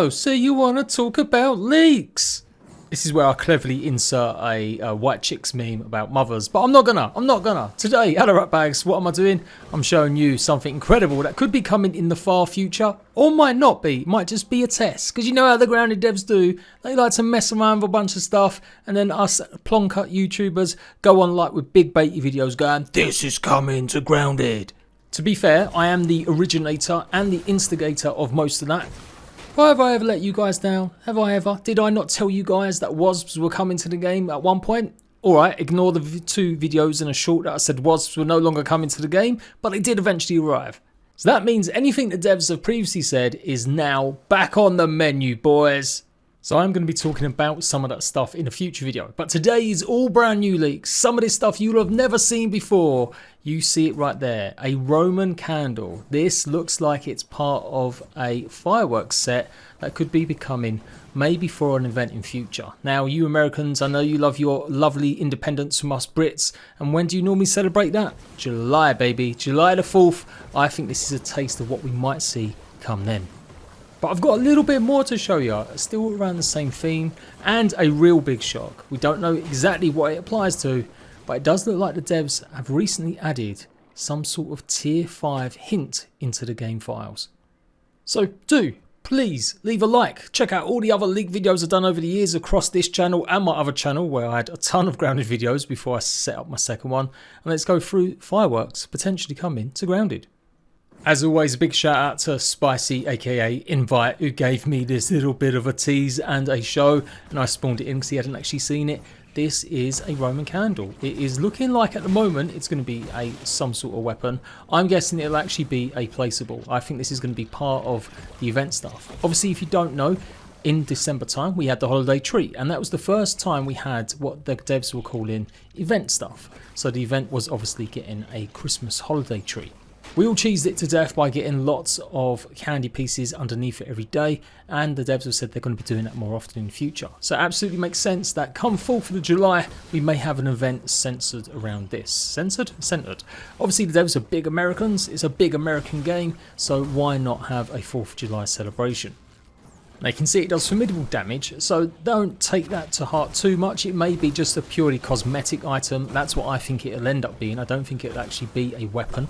Oh, so you want to talk about leaks? This is where I cleverly insert a white chicks meme about mothers, but I'm not gonna. Today, hello rat bags, what am I doing? I'm showing you something incredible that could be coming in the far future, or might not be, might just be a test, because you know how the grounded devs do, they like to mess around with a bunch of stuff, and then us plonker YouTubers go on like with big baity videos going, this is coming to grounded. To be fair, I am the originator and the instigator of most of that. Why have I ever let you guys down? Have I ever? Did I not tell you guys that wasps were coming to the game at one point? Alright, ignore the two videos and a short that I said wasps were no longer coming to the game, but they did eventually arrive. So that means anything the devs have previously said is now back on the menu, boys. So I'm going to be talking about some of that stuff in a future video. But today is all brand new leaks. Some of this stuff you'll have never seen before. You see it right there. A Roman candle. This looks like it's part of a fireworks set that could be becoming maybe for an event in future. Now, you Americans, I know you love your lovely independence from us Brits. And when do you normally celebrate that? July, baby. July the 4th. I think this is a taste of what we might see come then. But I've got a little bit more to show you, still around the same theme, and a real big shock. We don't know exactly what it applies to, but it does look like the devs have recently added some sort of tier 5 hint into the game files. So do, please, leave a like. Check out all the other leak videos I've done over the years across this channel and my other channel, where I had a ton of grounded videos before I set up my second one. And let's go through fireworks potentially coming to grounded. As always, a big shout out to Spicy aka Invite, who gave me this little bit of a tease and a show, and I spawned it in because he hadn't actually seen it. This is a Roman candle. It is looking like at the moment it's going to be some sort of weapon. I'm guessing it'll actually be a placeable. I think this is going to be part of the event stuff. Obviously, if you don't know, in December time we had the holiday tree, and that was the first time we had what the devs were calling event stuff. So the event was obviously getting a Christmas holiday tree. We all cheesed it to death by getting lots of candy pieces underneath it every day, and the devs have said they're going to be doing that more often in the future. So it absolutely makes sense that come 4th of July, we may have an event censored around this. Censored? Centered. Obviously the devs are big Americans, it's a big American game, so why not have a 4th of July celebration? They can see it does formidable damage, so don't take that to heart too much. It may be just a purely cosmetic item. That's what I think it'll end up being. I don't think it'll actually be a weapon.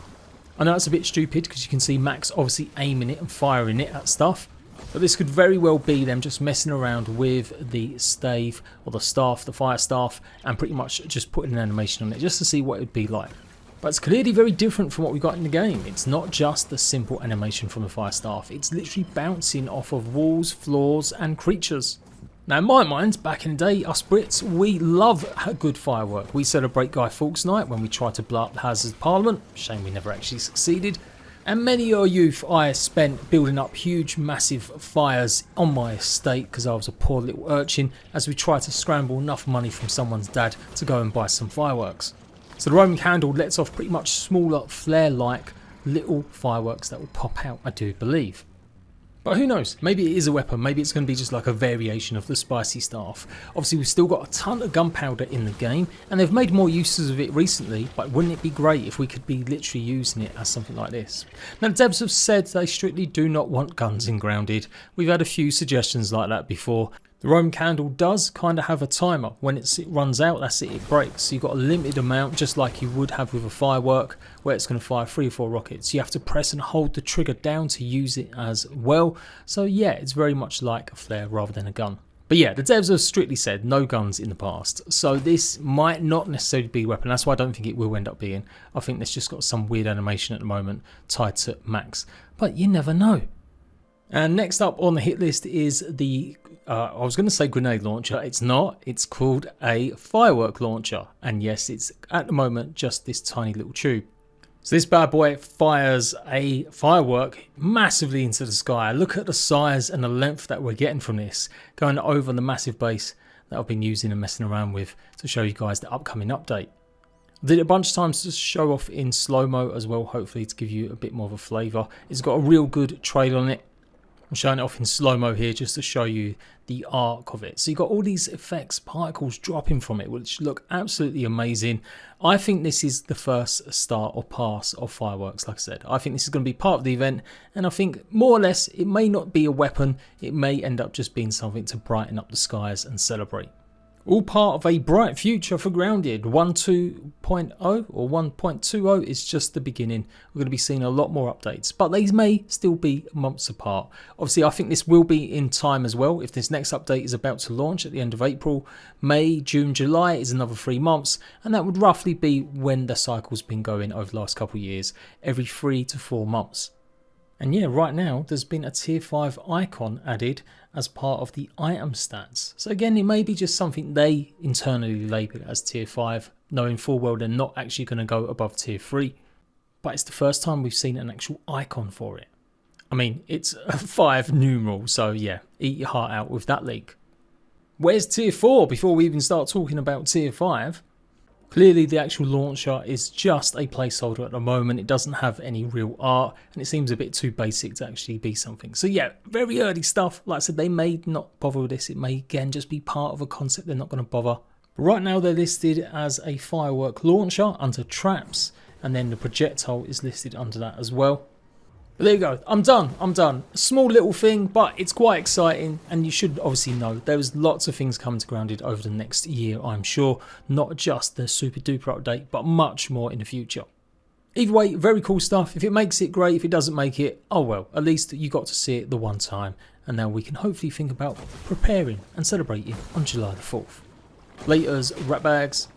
I know it's a bit stupid because you can see Max obviously aiming it and firing it at stuff, but this could very well be them just messing around with the stave or the staff, the fire staff, and pretty much just putting an animation on it just to see what it would be like. But it's clearly very different from what we got in the game. It's not just the simple animation from the fire staff, it's literally bouncing off of walls, floors and creatures. Now in my mind, back in the day, us Brits, we love a good firework. We celebrate Guy Fawkes Night when we try to blow up the Houses of Parliament. Shame we never actually succeeded. And many a youth I spent building up huge massive fires on my estate because I was a poor little urchin as we tried to scramble enough money from someone's dad to go and buy some fireworks. So the Roman candle lets off pretty much smaller flare-like little fireworks that will pop out, I do believe. But who knows, maybe it is a weapon, maybe it's going to be just like a variation of the spicy staff. Obviously we've still got a ton of gunpowder in the game, and they've made more uses of it recently, but wouldn't it be great if we could be literally using it as something like this? Now the devs have said they strictly do not want guns in grounded. We've had a few suggestions like that before. The Roman candle does kind of have a timer. When it runs out, that's it, it breaks. So you've got a limited amount, just like you would have with a firework, where it's going to fire 3 or 4 rockets. You have to press and hold the trigger down to use it as well. So yeah, it's very much like a flare rather than a gun. But yeah, the devs have strictly said no guns in the past. So this might not necessarily be a weapon. That's why I don't think it will end up being. I think it's just got some weird animation at the moment tied to Max. But you never know. And next up on the hit list is the, I was going to say grenade launcher, it's not, it's called a firework launcher. And yes, it's at the moment just this tiny little tube. So this bad boy fires a firework massively into the sky. Look at the size and the length that we're getting from this, going over the massive base that I've been using and messing around with to show you guys the upcoming update. I did it a bunch of times to show off in slow-mo as well, hopefully to give you a bit more of a flavour. It's got a real good trail on it. I'm showing it off in slow-mo here just to show you the arc of it. So you've got all these effects, particles dropping from it, which look absolutely amazing. I think this is the first start or pass of Fireworks, like I said. I think this is going to be part of the event, and I think more or less it may not be a weapon. It may end up just being something to brighten up the skies and celebrate. All part of a bright future for Grounded. 1.2.0 or 1.20 is just the beginning. We're going to be seeing a lot more updates, but these may still be months apart. Obviously, I think this will be in time as well. If this next update is about to launch at the end of April, May, June, July is another 3 months, and that would roughly be when the cycle's been going over the last couple of years, every 3 to 4 months. And yeah, right now there's been a tier 5 icon added as part of the item stats. So again, it may be just something they internally label as tier 5, knowing full well they're not actually going to go above tier 3. But it's the first time we've seen an actual icon for it. I mean, it's a 5 numeral, so yeah, eat your heart out with that leak. Where's tier 4 before we even start talking about tier 5? Clearly the actual launcher is just a placeholder at the moment. It doesn't have any real art, and it seems a bit too basic to actually be something. So yeah, very early stuff. Like I said, they may not bother with this. It may again just be part of a concept they're not going to bother. But right now they're listed as a Firework launcher under traps, and then the projectile is listed under that as well. But there you go, I'm done. A small little thing, but it's quite exciting, and you should obviously know there's lots of things coming to Grounded over the next year, I'm sure. Not just the super duper update, but much more in the future. Either way, very cool stuff. If it makes it, great. If it doesn't make it, oh well, at least you got to see it the one time, and now we can hopefully think about preparing and celebrating on July the 4th. Laters, rat bags.